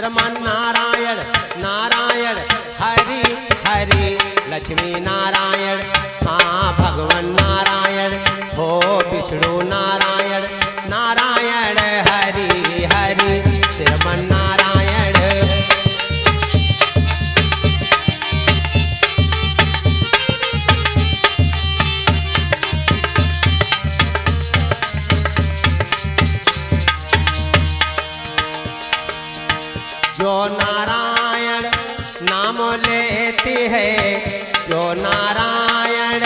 श्रीमन नारायण नारायण हरि हरि लक्ष्मी नारायण हाँ भगवान नारायण हो विष्णु नारायण नारायण हरि हरि श्रीमन नारायण। जो नारायण नाम लेती है जो नारायण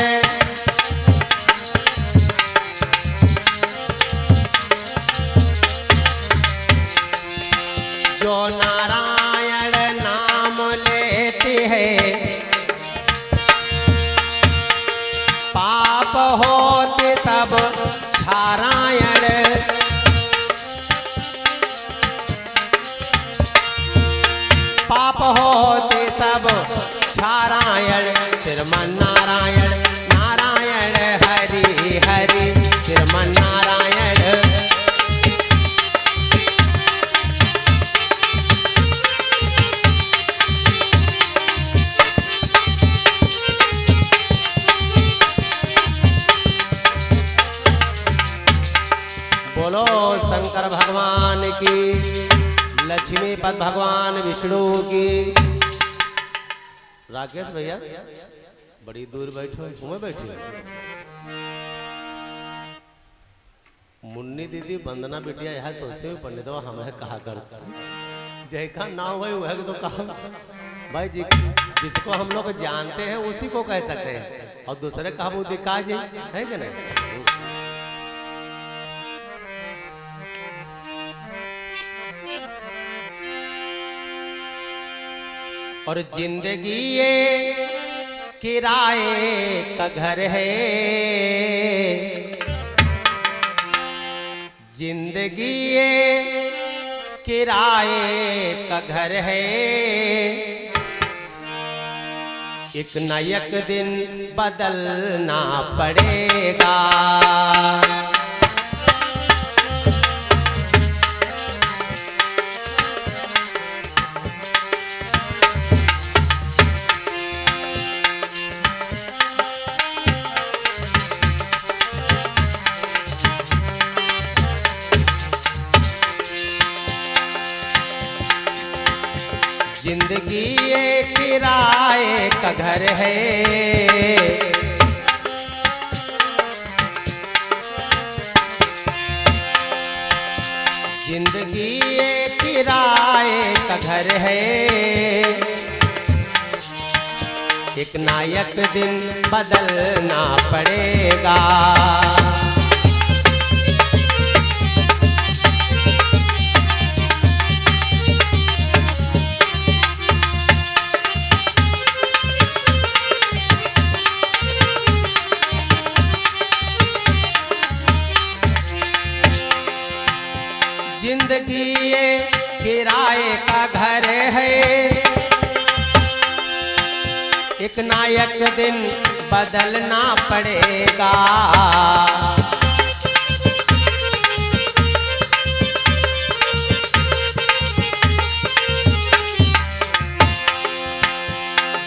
जो नारायण नाम लेती है पाप होते सब नारायण पाप होते सब नारायण श्रीमन नारायण नारायण हरि हरि श्रीमन नारायण। बोलो शंकर भगवान की लक्ष्मीपत भगवान विष्णु की। राकेश भैया बड़ी दूर बैठो तुम्हें बैठे मुन्नी दीदी वंदना बिटिया यह सोचते हुए पंडित हमें कहा कर जय का नाम हुए वह तो कहा भाई जी जिसको हम लोग जानते हैं उसी को कह सकते हैं और दूसरे कहा वो दिखा जी है कि नहीं। और जिंदगी ये किराए का घर है जिंदगी ये किराए का घर है एक न एक दिन बदलना पड़ेगा। जिंदगी ये किराए का घर है जिंदगी ये किराए का घर है एक ना एक दिन बदलना पड़ेगा। जिंदगी ये किराए का घर है एक ना एक दिन बदलना पड़ेगा।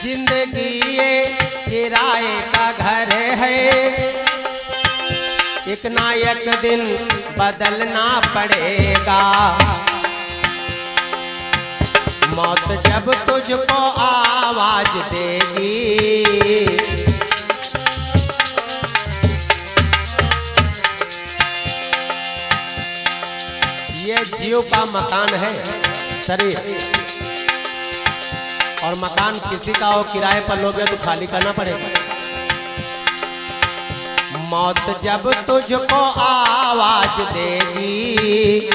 जिंदगी ये किराए का घर है एक ना एक दिन बदलना पड़ेगा। मौत जब तुझको आवाज देगी ये जीव का मकान है शरीर और मकान किसी का हो किराए पर लोगे तो खाली करना पड़ेगा। मौत जब तुझको आवाज देगी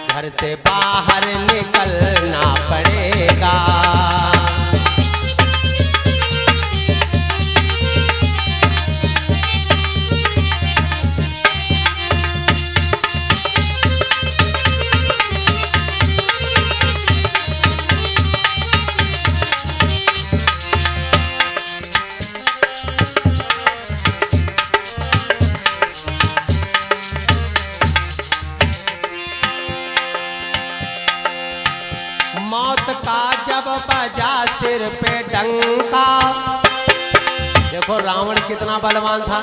घर से बाहर निकलना पड़ेगा। सिर पे डंका। देखो रावण कितना बलवान था,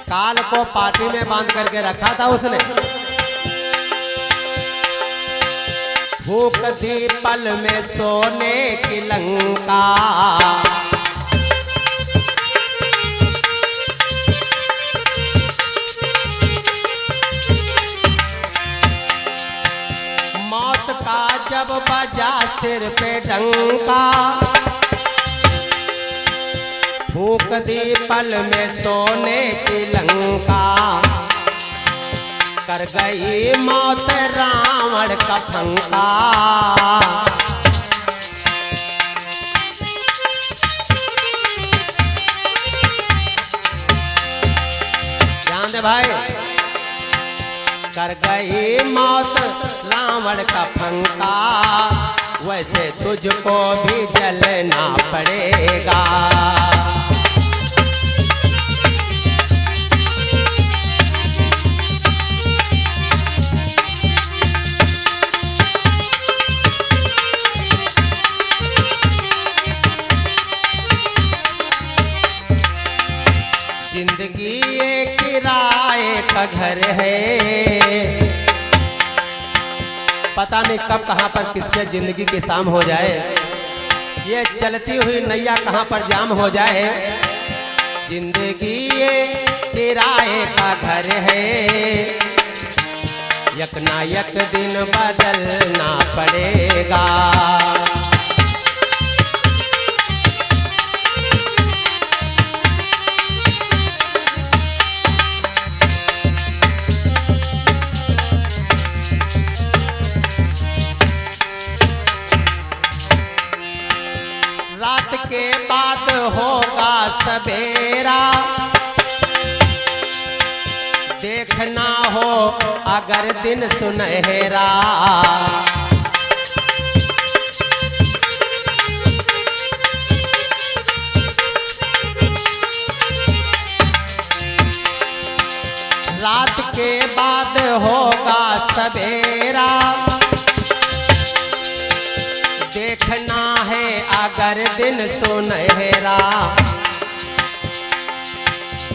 काल को पार्टी में बांध करके रखा था उसने। फूक दी पल में सोने की लंका। मौत का जब बजा सिर पे डंका, फूक दी पल में सोने की लंका। कर गई मौत रावण का फंका। ध्यान दे भाई, कर गई मौत रावण का फंका। वैसे तुझको भी जलना पड़ेगा। जिंदगी एक किराए का घर है। पता नहीं कब कहां पर किसके जिंदगी की शाम हो जाए। ये चलती हुई नैया कहां पर जाम हो जाए। जिंदगी एक किराए का घर है। यक ना यक दिन बदलना पड़ेगा। रात के बाद होगा सवेरा। देखना हो अगर दिन सुनहरा। रात के बाद होगा सवेरा। देखना है अगर दिन सुनहरा।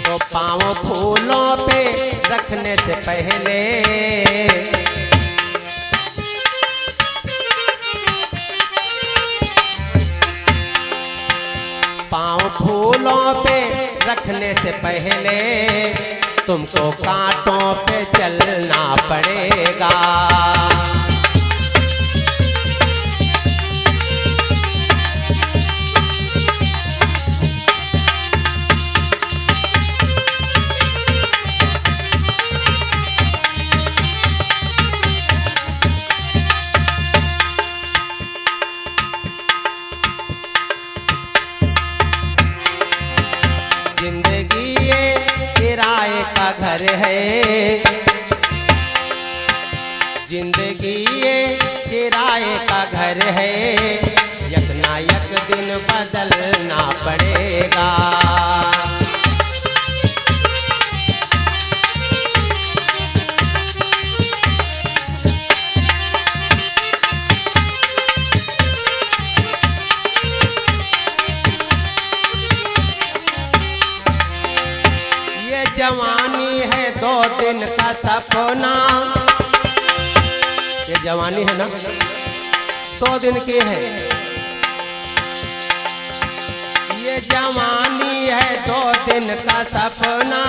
तो पाँव फूलों पे रखने से पहले पाँव फूलों पे रखने से पहले तुमको कांटों पे चलना पड़ेगा। जिंदगी ये किराए का घर है। जिंदगी ये किराए का घर है। यक ना यक दिन बदलना पड़ेगा। जवानी है 2 दिन का सपना। ये जवानी है ना 2 दिन की है। ये जवानी है 2 दिन का सपना।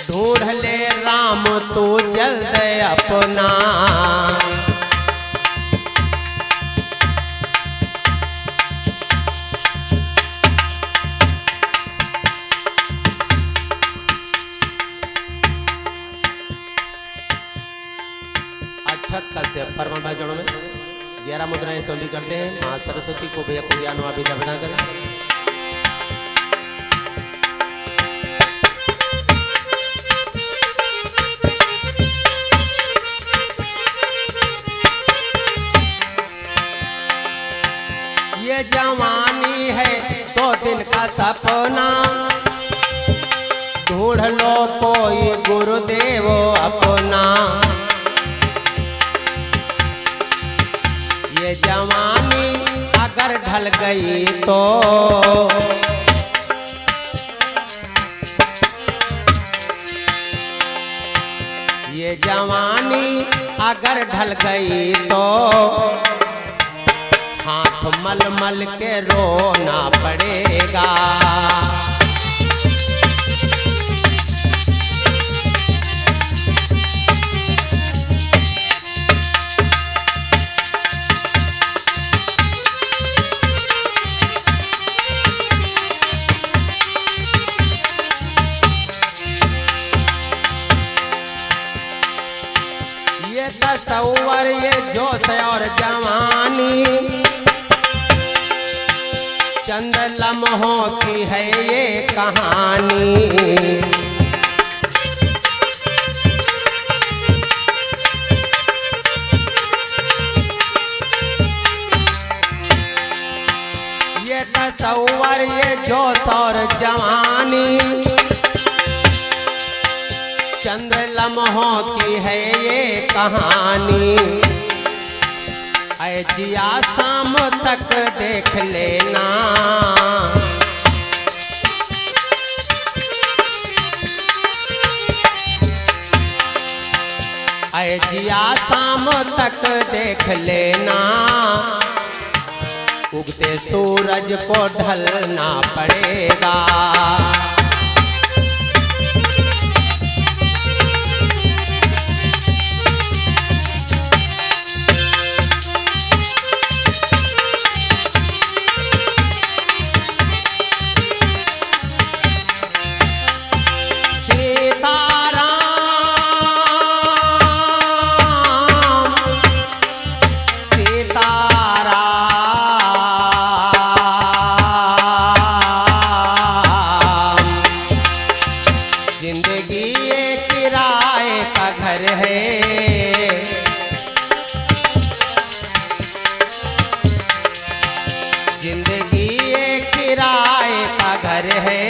ढूंढ ले राम तू जल्द अपना। कश्यप परमात्मा जोड़ों में 11 मुद्राएं सोली करते हैं। माँ सरस्वती को भैया को ज्ञान विद्या बना कर ये जवानी है 2 दिन का सपना। ढूंढ लो कोई गुरुदेव अपना। ये जवानी ढल गई तो ये जवानी अगर ढल गई तो हाथ मल मल के रोना पड़ेगा। ये तसव्वुर ये जोश और जवानी चंद लम्हों की है ये कहानी। ये तसव्वुर ये जोश और जवानी चंद लम्हों की है ये कहानी। ऐ जिया शाम तक देख लेना ऐ जिया शाम तक देख लेना उगते सूरज को ढलना पड़ेगा। जिंदगी ये किराए का घर है, जिंदगी ये किराए का घर है,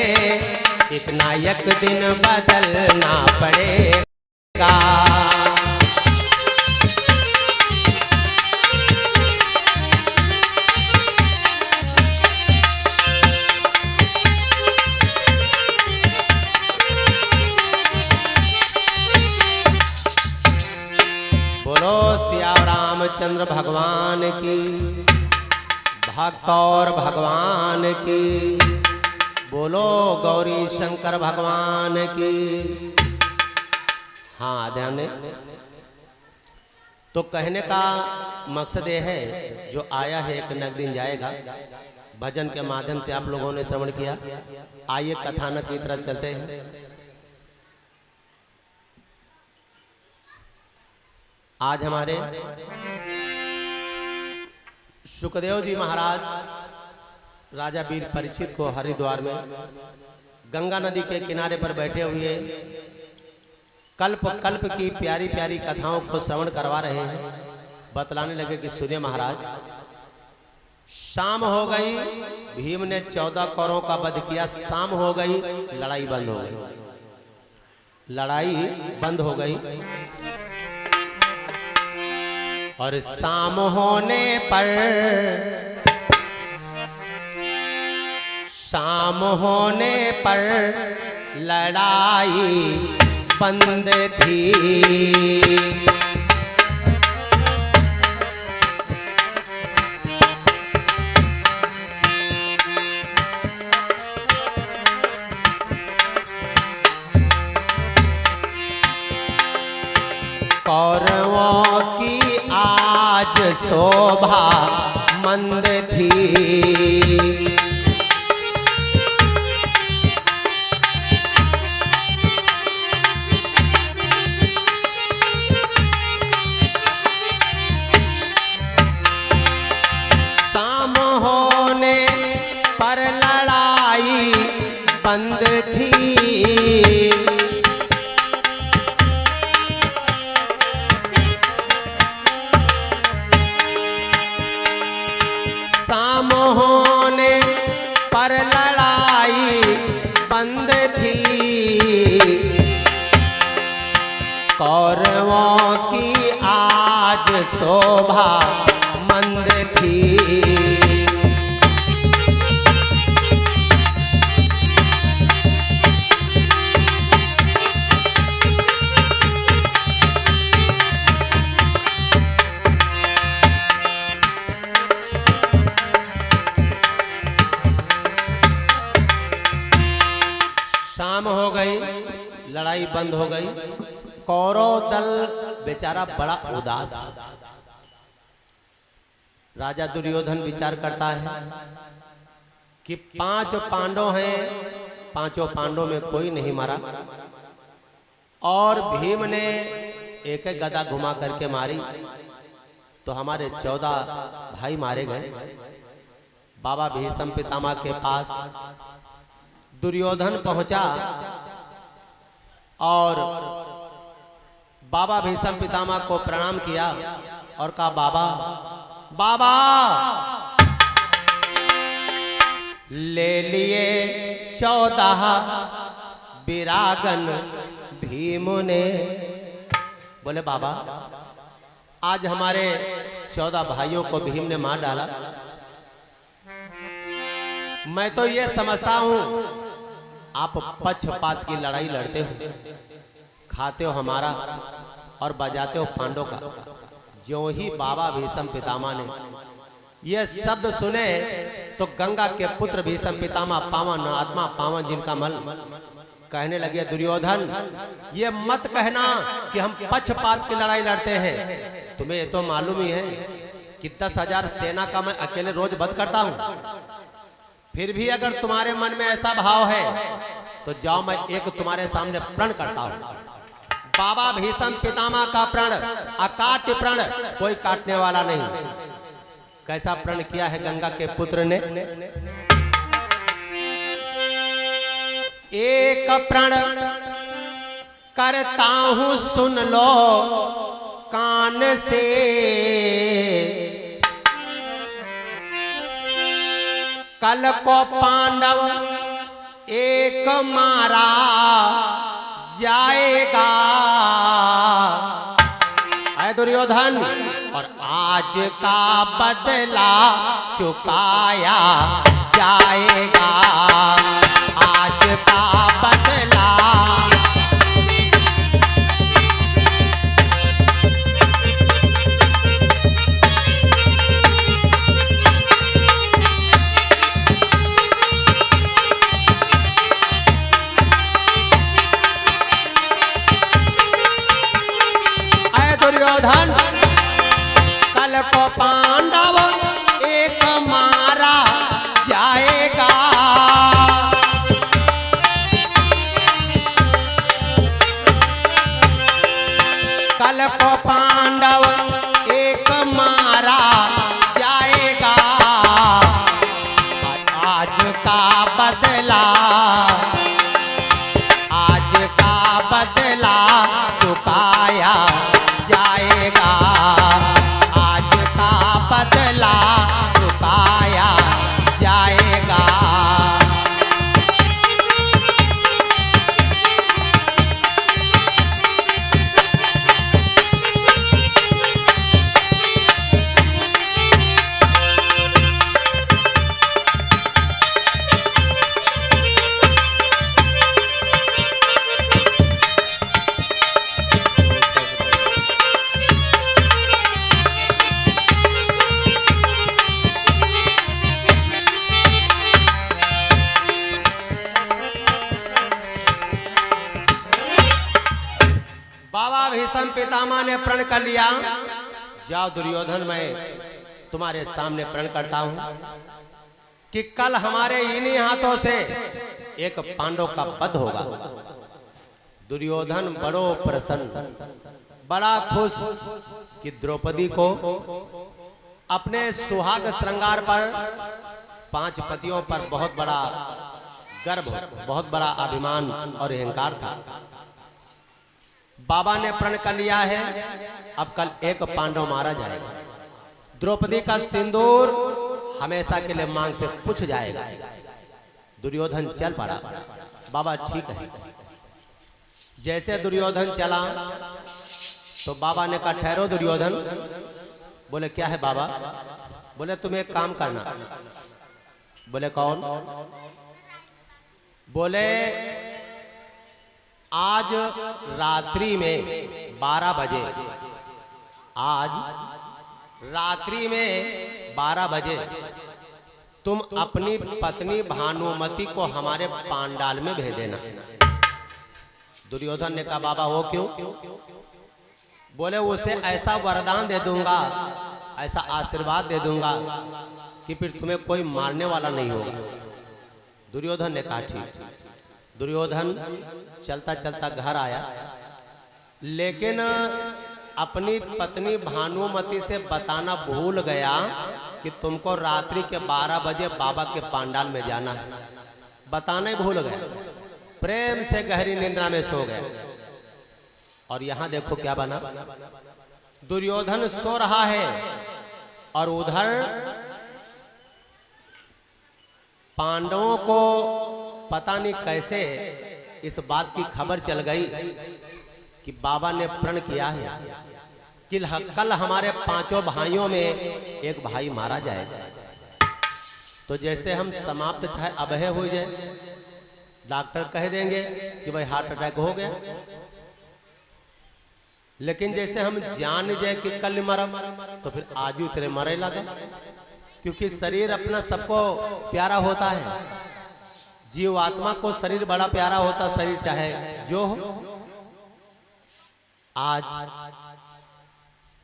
एक ना एक दिन बदलना पड़ेगा। बोलो सिया रामचंद्र भगवान की, भक्त और भगवान की, बोलो गौरी शंकर भगवान की। हाँ ध्यान दें। तो कहने का मकसद ये है जो आया है एक न दिन जाएगा। भजन के माध्यम से आप लोगों ने श्रवण किया। आइए कथानक की तरफ चलते हैं। आज हमारे सुखदेव जी महाराज राजा वीर परीक्षित को हरिद्वार में गंगा नदी के किनारे पर बैठे हुए कल्प कल्प की प्यारी प्यारी कथाओं को श्रवण करवा रहे हैं। बतलाने लगे कि सुनिए महाराज, शाम हो गई, भीम ने 14 कौरवों का वध किया। शाम हो गई, लड़ाई बंद हो गई, लड़ाई बंद हो गई। और शाम होने पर, शाम होने पर लड़ाई बंद थी। कौरवों की आज शोभा मंद थी। शाम होने पर लड़ाई बंद थी। शाम होने पर लड़ाई बंद थी। कौरवों की आज शोभा मंद थी। शाम हो गई, लड़ाई बंद हो गई। कौरव दल बेचारा बड़ा उदास। राजा दुर्योधन विचार करता है कि 5 पांडव हैं, 5 पांडव में कोई नहीं मारा, और भीम ने एक एक गदा घुमा करके मारी, तो हमारे 14 भाई मारे गए। बाबा भीष्म पितामह के पास दुर्योधन पहुंचा और बाबा भीष्म पितामह को प्रणाम किया और कहा, बाबा बाबा ले लिए 14 विरागन भीम ने। बोले बाबा आज हमारे 14 भाइयों को भीम ने मार डाला। मैं तो ये समझता हूं आप पक्षपात की लड़ाई लड़ते हो, खाते हो हमारा और बजाते हो पांडव का। जो ही बाबा भीष्म पितामह ने ये शब्द सुने तो गंगा के पुत्र भीष्म पितामह पावन आत्मा पावन जिनका मल कहने लगे, दुर्योधन ये मत कहना कि हम पक्षपात की लड़ाई लड़ते हैं। तुम्हें ये तो मालूम ही है कि 10,000 सेना का मैं अकेले रोज वध करता हूं। फिर भी अगर तुम्हारे मन में ऐसा भाव है तो जाओ, मैं एक तुम्हारे सामने प्रण करता हूं। बाबा भीष्म पितामह का प्रण अकाट्य प्रण, कोई काटने वाला नहीं। कैसा प्रण किया है गंगा के पुत्र ने? एक प्रण करता हूं सुन लो कान से, कल को पांडव एक मारा जाएगा। है दुर्योधन, और आज का बदला चुकाया जाएगा। आज का बदला दुर्योधन, कल को पांडव एक मारा जाएगा। कल को पांडव एक मारा जाएगा। आज का बदला, आज का बदला चुकाया जाएगा। आज का बदला चुकाया जाएगा। बाबा भीष्म पितामह ने प्रण कर लिया, जाओ दुर्योधन मैं तुम्हारे सामने प्रण करता हूं कि कल हमारे इन्हीं हाथों से एक पांडव का वध होगा। दुर्योधन बड़ो प्रसन्न, बड़ा खुश कि द्रौपदी को अपने सुहाग श्रृंगार पर 5 पतियों पर बहुत बड़ा गर्व, बहुत बड़ा अभिमान और अहंकार था। बाबा ने प्रण कर लिया है अब कल एक पांडव मारा जाएगा। द्रौपदी का सिंदूर हमेशा के लिए मांग से पूछ जाएगा। दुर्योधन चल पड़ा। बाबा ठीक है। जैसे दुर्योधन चला तो बाबा ने कहा, ठहरो दुर्योधन। बोले क्या है बाबा? बोले तुम्हें एक काम करना। बोले कौन? बोले आज रात्रि में 12 बजे, आज रात्रि में 12 बजे तुम अपनी पत्नी भानुमति को हमारे पांडाल में भेज देना। दुर्योधन ने कहा बाबा वो क्यों? बोले उसे ऐसा वरदान दे दूंगा, ऐसा आशीर्वाद दे दूंगा कि फिर तुम्हें कोई मारने वाला नहीं होगा। दुर्योधन ने कहा ठीक। दुर्योधन चलता चलता घर आया, लेकिन अपनी पत्नी भानुमति से बताना भूल गया कि तुमको रात्रि के 12 बजे बाबा के पांडाल में जाना है। बताना ही भूल गए, प्रेम से गहरी निद्रा में सो गए। और यहां देखो क्या बना, दुर्योधन सो रहा है और उधर पांडवों को पता नहीं कैसे इस बात की खबर चल गई कि बाबा ने प्रण किया है कि कल हमारे 5 भाइयों में एक भाई मारा जाएगा। तो जैसे हम समाप्त चाहे अबह हो जाए, डॉक्टर कह देंगे कि भाई हार्ट अटैक हो गया, लेकिन जैसे हम जान जाए कि कल मरम, तो फिर आज ही तेरे मरे लगा। क्योंकि शरीर अपना सबको प्यारा होता है, जीव आत्मा को शरीर बड़ा प्यारा होता, शरीर चाहे जो हो। आज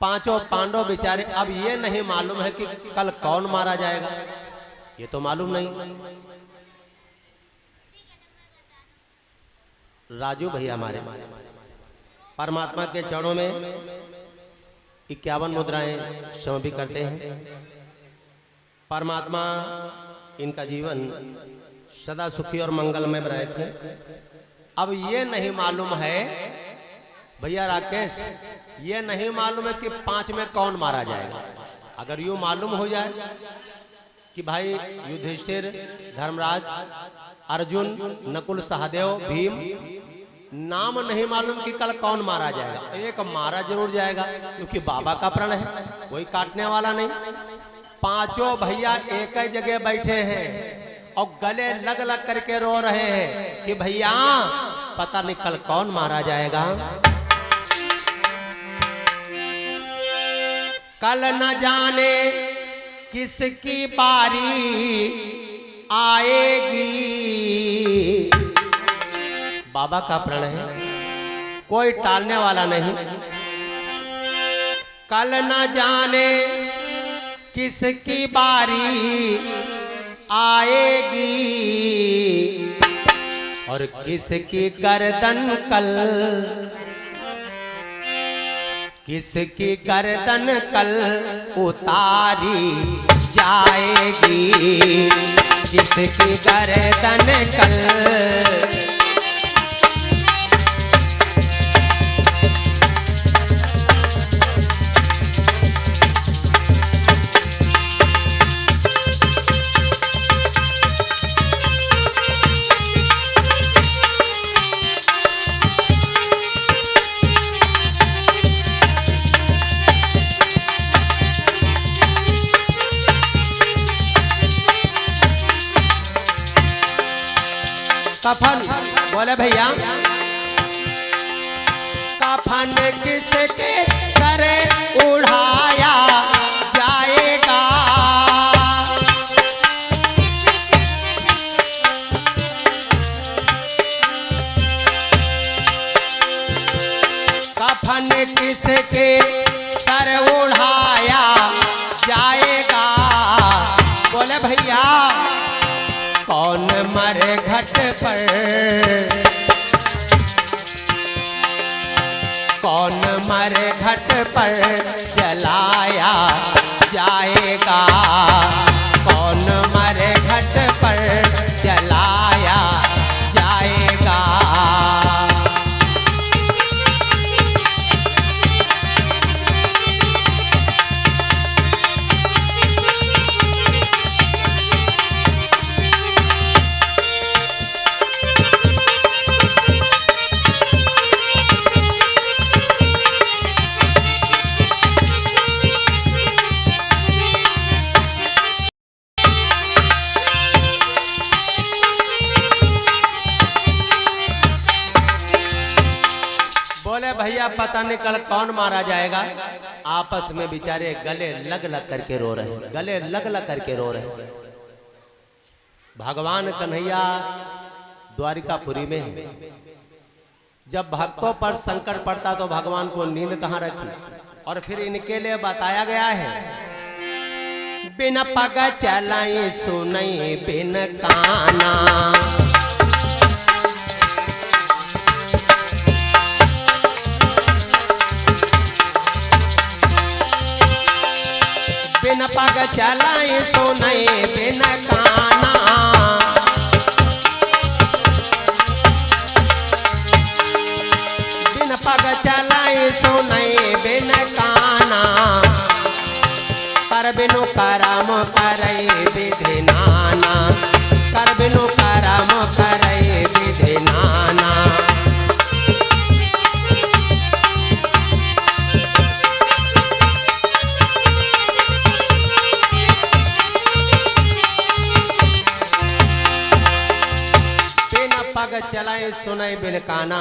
5 पांडव बेचारे, अब ये नहीं मालूम है कि कल कौन मारा जाएगा, ये तो मालूम नहीं। राजू भैया हमारे परमात्मा के चरणों में 51 मुद्राएं समर्पित करते हैं। परमात्मा इनका जीवन सदा सुखी और मंगलमय रखे। अब ये नहीं मालूम है भैया राकेश, ये नहीं मालूम है कि 5 में कौन मारा जाएगा। अगर यूं मालूम हो जाए कि भाई युधिष्ठिर, धर्मराज, अर्जुन, नकुल, सहदेव, भीम, नाम नहीं मालूम कि कल कौन मारा जाएगा। एक मारा जरूर जाएगा, क्योंकि बाबा का प्रण है, कोई काटने वाला नहीं। 5 भैया एक ही जगह बैठे हैं और गले लग लग करके रो रहे हैं कि भैया पता नहीं कल कौन मारा जाएगा। कल न जाने किसकी बारी आएगी। बाबा का प्रण है, कोई टालने वाला नहीं। कल न जाने किसकी बारी आएगी और किसकी गर्दन कल, किसकी गर्दन कल उतारी जाएगी, किसकी गर्दन कल। कफन बोले भैया, कफन किसके सर उड़ाया जाएगा। कफन किसके सर उड़ाया जाएगा। बोले भैया कौन मरे घट पर, कौन मरे घट पर जलाया जाएगा। कौन मरे घट पर जलाया जाएगा। बोले भैया पता नहीं कल कौन मारा जाएगा। आपस में बेचारे गले लग लग करके रो रहे हैं, गले लग लग करके रो रहे हैं। भगवान कन्हैया द्वारिकापुरी में है, जब भक्तों पर संकट पड़ता तो भगवान को नींद कहाँ रखी। और फिर इनके लिए बताया गया है, बिन पग चलाई सुनई बिन काना, बिन पग चलाई सुनई बिन काना, बिन पग चलाई सुनई बिन काना, कर बिनु करम करई विधि नाना, कर बिनु करम करई विधि नाना। पग चलाए सुनाई बिन काना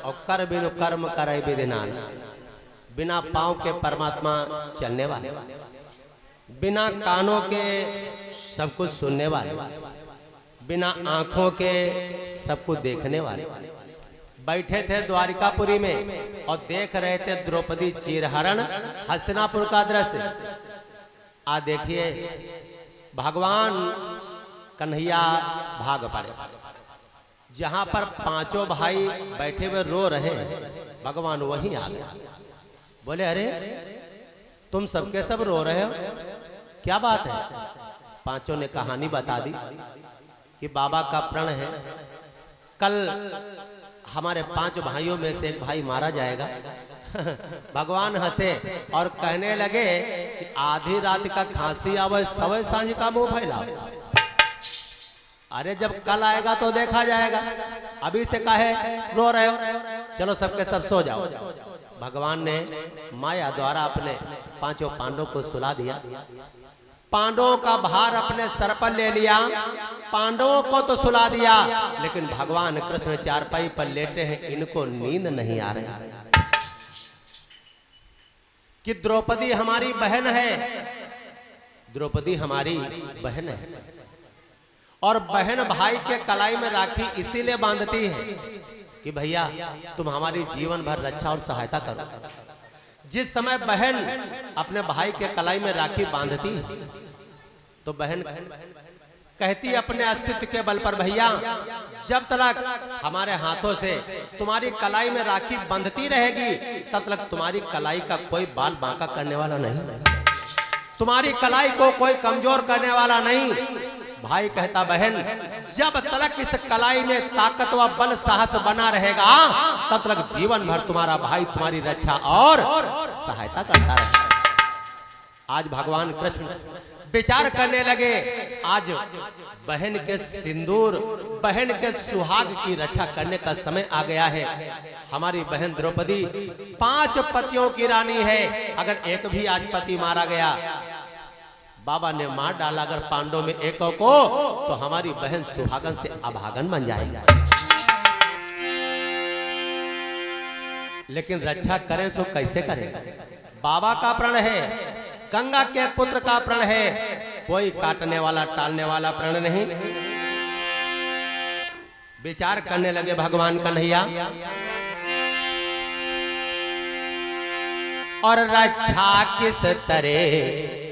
और कर बिनु कर्म करे विधि नाना। बिना पाँव के परमात्मा चलने वाले, बिना कानों के सब कुछ सुनने वाले, बिना आंखों के सब कुछ देखने वाले। बैठे थे द्वारिकापुरी में और देख रहे थे द्रौपदी चीरहरण हस्तिनापुर का दृश्य। आ देखिए भगवान कन्हैया भाग पड़े, जहां पर पांचों भाई बैठे हुए रो रहे हैं, भगवान वहीं आ गए। बोले अरे तुम सबके सब रो रहे हो, क्या बात है? पांचों ने कहानी बता दी कि बाबा का प्रण है, कल हमारे 5 भाइयों में से एक भाई मारा जाएगा। भगवान हंसे और कहने लगे कि आधी रात का खांसी आवे सवे सांझ का मुंह फैलाओ। अरे जब कल आएगा तो देखा जाएगा, अभी से काहे रो रहे हो, चलो सबके सब सो जाओ। भगवान ने माया द्वारा अपने 5 पांडवों को सुला दिया, पांडवों का भार अपने सर पर ले लिया, पांडवों को तो सुला दिया, लेकिन भगवान कृष्ण चारपाई पर लेटे हैं, इनको नींद नहीं आ रही कि द्रौपदी हमारी बहन है, द्रौपदी हमारी बहन है। और बहन भाई के कलाई में राखी इसीलिए बांधती है कि भैया तुम हमारी जीवन भर रक्षा और सहायता करो। जिस समय बहन अपने भाई के कलाई में राखी बांधती है तो बहन कहती अपने अस्तित्व के बल पर, भैया जब तक हमारे हाथों से तुम्हारी कलाई में राखी बंधती रहेगी तब तक तुम्हारी कलाई का कोई बाल बांका करने वाला नहीं, तुम्हारी कलाई को कोई कमजोर करने वाला नहीं। भाई कहता बहन जब तक इस कलाई में ताकत व बल साहस बना रहेगा तब तक जीवन भर तुम्हारा भाई तुम्हारी रक्षा और सहायता करता रहेगा। आज भगवान कृष्ण विचार करने लगे, आज बहन के सिंदूर, बहन के सुहाग की रक्षा करने का समय आ गया है। हमारी बहन द्रौपदी 5 पतियों की रानी है, अगर एक भी आज पति मारा गया, बाबा ने मार डाला अगर पांडवों में एक को, तो हमारी बहन सुहागन से अभागन बन जाएगी। लेकिन रक्षा करें सो कैसे करें? बाबा का प्रण है, गंगा के पुत्र का प्रण है, कोई काटने वाला टालने वाला प्रण नहीं। विचार करने लगे भगवान कन्हैया, और रक्षा किस तरह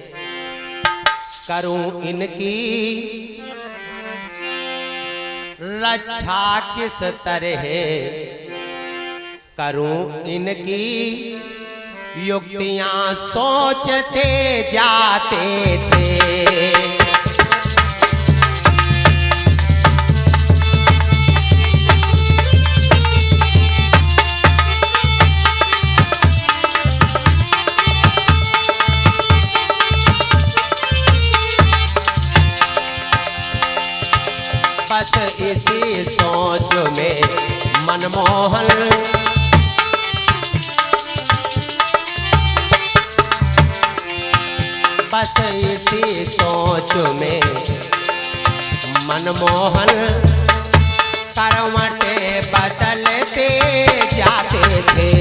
करूं इनकी, रक्षा किस तरह करूं इनकी, युक्तियां सोचते जाते थे। बस इसी सोच में मनमोहन बस इसी सोच में मनमोहन करवटे बदलते जाते थे।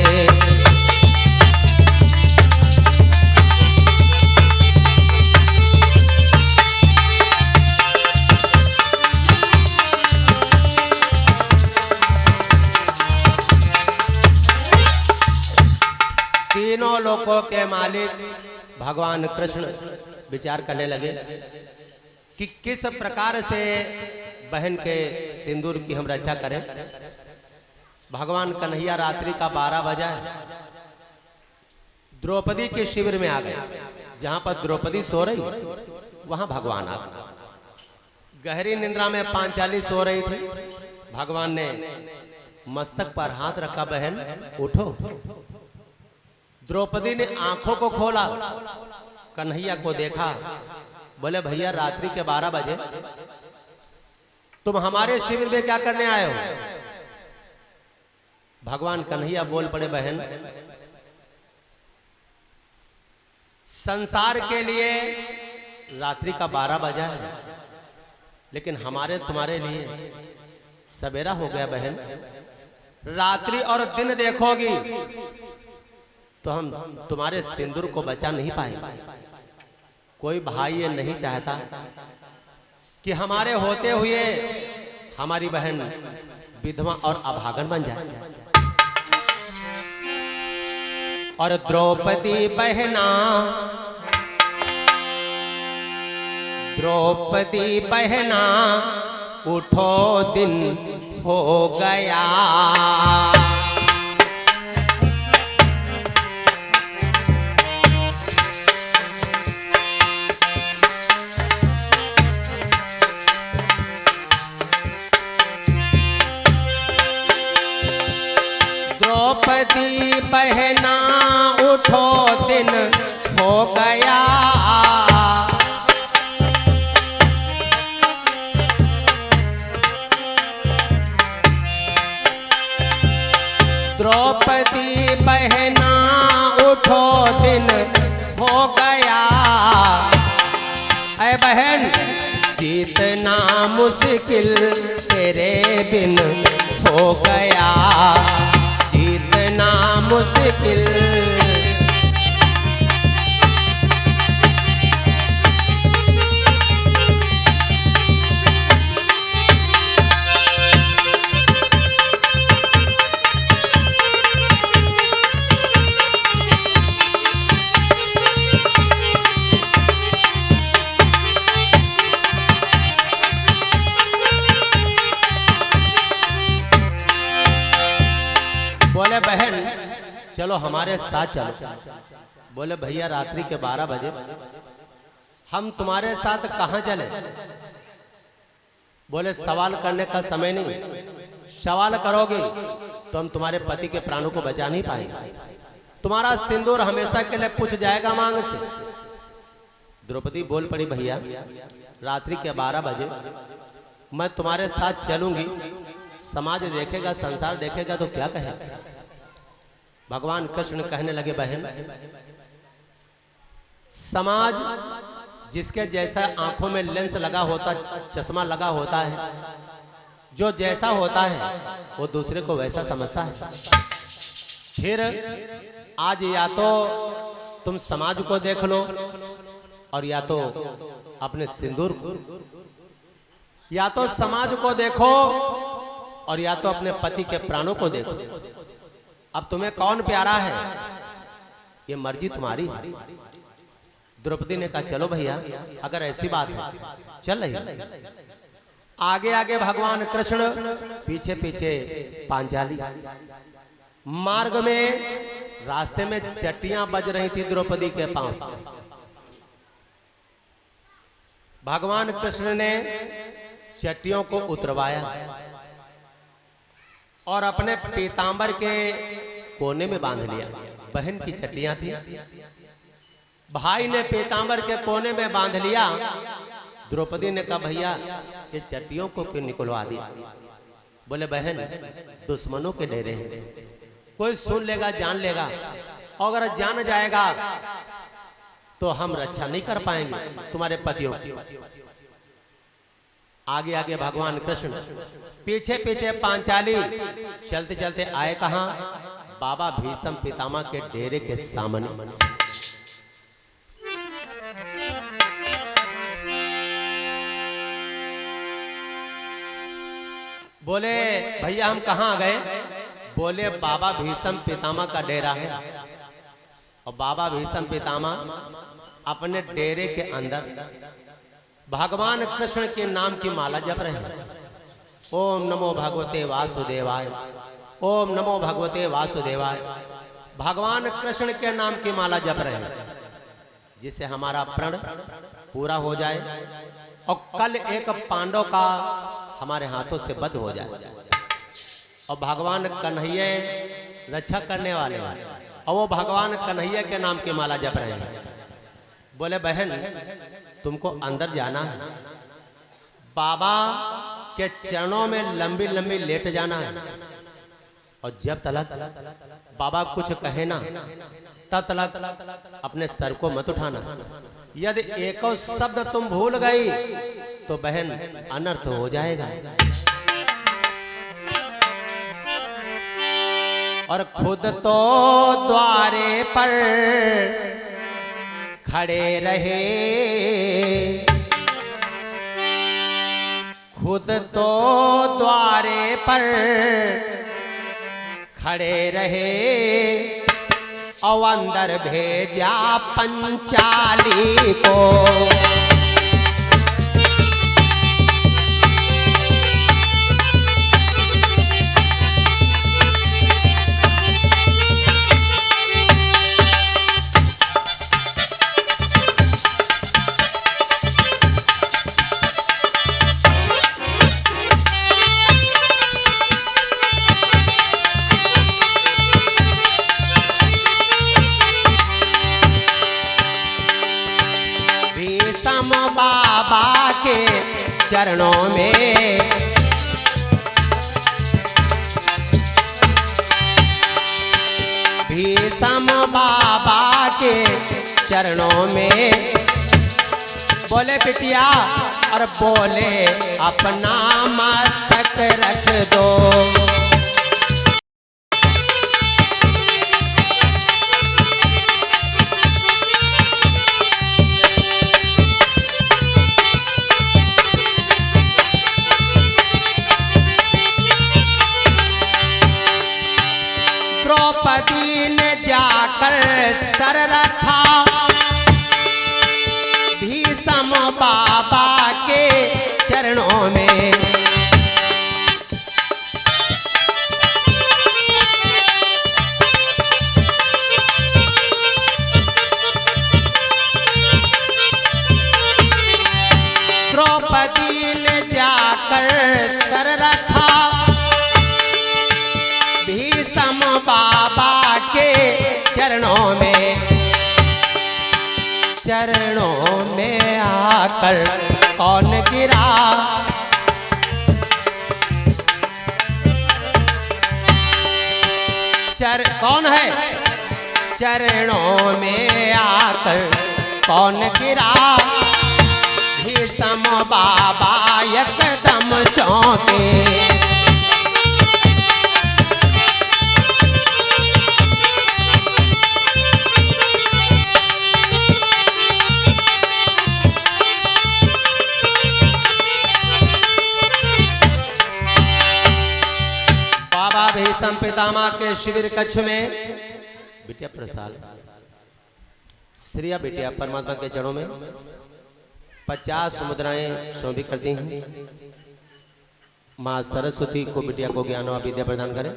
लोकों के मालिक भगवान कृष्ण विचार करने लगे कि किस प्रकार से बहन के सिंदूर की हम रक्षा करें। भगवान कन्हैया रात्रि का 12 बजा है, द्रौपदी के शिविर में आ गए। जहां पर द्रौपदी सो रही वहां भगवान आ गए। गहरी निद्रा में पांचाली सो रही थी। भगवान ने मस्तक पर हाथ रखा, बहन उठो। द्रौपदी ने आंखों को खोला, कन्हैया को देखा, बोले भैया रात्रि के 12 बजे तुम हमारे शिविर में क्या करने आए हो। भगवान कन्हैया बोल पड़े, बहन संसार के लिए रात्रि का 12 बजा है, लेकिन हमारे तुम्हारे लिए सवेरा हो गया। बहन रात्रि और दिन देखोगी तो हम तुम्हारे सिंदूर को बचा नहीं पाएंगे। कोई भाई ये नहीं चाहता कि हमारे होते हुए हमारी बहन विधवा और अभागन बन जाए। और द्रौपदी बहना, द्रौपदी बहना उठो दिन हो गया। द्रौपदी बहना उठो दिन हो गया। द्रौपदी बहना उठो दिन हो गया। ऐ बहन जीतना मुश्किल तेरे बिन हो गया, जीतना मुश्किल। बोले बहन चलो हमारे साथ चलो। बोले भैया रात्रि के 12 बजे हम तुम्हारे साथ कहां चले। बोले सवाल करने का समय नहीं, सवाल करोगे तो हम तुम्हारे पति के प्राणों को बचा नहीं पाएंगे। तुम्हारा सिंदूर हमेशा के लिए पूछ जाएगा मांग से। द्रौपदी बोल पड़ी, भैया रात्रि के 12 बजे मैं तुम्हारे साथ चलूंगी, समाज देखेगा, संसार देखेगा तो क्या कहेगा। भगवान कृष्ण कहने लगे, बहन समाज जिसके जैसा आंखों में लेंस लगा होता, चश्मा लगा होता है, जो जैसा होता है वो दूसरे को वैसा समझता है। फिर आज या तो तुम समाज को देख लो और या तो अपने सिंदूर को, या तो समाज को देखो और या तो अपने पति के प्राणों को देखो। अब तुम्हें कौन प्यारा है ये मर्जी तुम्हारी है। द्रौपदी ने कहा चलो भैया अगर ऐसी बात है चल रही। आगे आगे भगवान कृष्ण, पीछे पीछे पांचाली। मार्ग में रास्ते में चट्टियां बज रही थी द्रौपदी के पांव। भगवान कृष्ण ने चट्टियों को उतरवाया और अपने पीतांबर के कोने में बांध लिया। बहन की चट्टियां थी, भाई ने पीतांबर के कोने में बांध लिया। द्रौपदी ने कहा भैया ये चट्टियों को क्यों निकलवा दिया। बोले बहन दुश्मनों के डेरे हैं, कोई सुन लेगा जान लेगा, और अगर जान जाएगा तो हम रक्षा नहीं कर पाएंगे तुम्हारे पतियों की। आगे आगे भगवान कृष्ण, पीछे पीछे पांचाली। चलते चलते आए कहां, बाबा भीष्म पितामह के डेरे के सामने। बोले भैया हम कहां आ गए। बोले बाबा भीष्म पितामह का डेरा है। और बाबा भीष्म पितामह अपने डेरे के अंदर भगवान कृष्ण के नाम की माला जप रहे हैं। ओम नमो भगवते वासुदेवाय, ओम नमो भगवते वासुदेवाय। भगवान कृष्ण के नाम की माला जप रहे हैं जिससे हमारा प्रण पूरा हो जाए और कल एक पांडव का हमारे हाथों से वध हो जाए और भगवान कन्हैया रक्षा करने वाले हैं। और वो भगवान कन्हैया के नाम की माला जप रहे हैं। बोले बहन तुमको अंदर जाना है, बाबा के चरणों में लंबी लंबी लेट जाना है और जब तलक बाबा कुछ कहे ना तब तलक अपने सर को मत उठाना। यदि एक शब्द तुम भूल गई तो बहन अनर्थ हो जाएगा। और खुद तो द्वारे पर खड़े रहे, खुद तो द्वारे पर खड़े रहे और अंदर भेजा पंचाली को। बाबा के चरणों में भीष्म बाबा के चरणों में बोले बिटिया और बोले अपना मस्तक रख दो। द्रौपदी ने जाकर सर रखा भीष्म बाबा के चरणों में। द्रौपदी ने जाकर सर रखा भीष्म बाबा के चरणों में। चरणों में आकर कौन गिरा, कौन है चरणों में आकर कौन गिरा। भीष्म बाबा एकदम चौंके। भीष्म पितामह के शिविर कक्ष में बिटिया प्रसाद श्रिया बिटिया परमात्मा के चरणों में 50 मुद्राएं शोभित करती हैं। माँ सरस्वती को बिटिया को ज्ञान और विद्या प्रदान करें।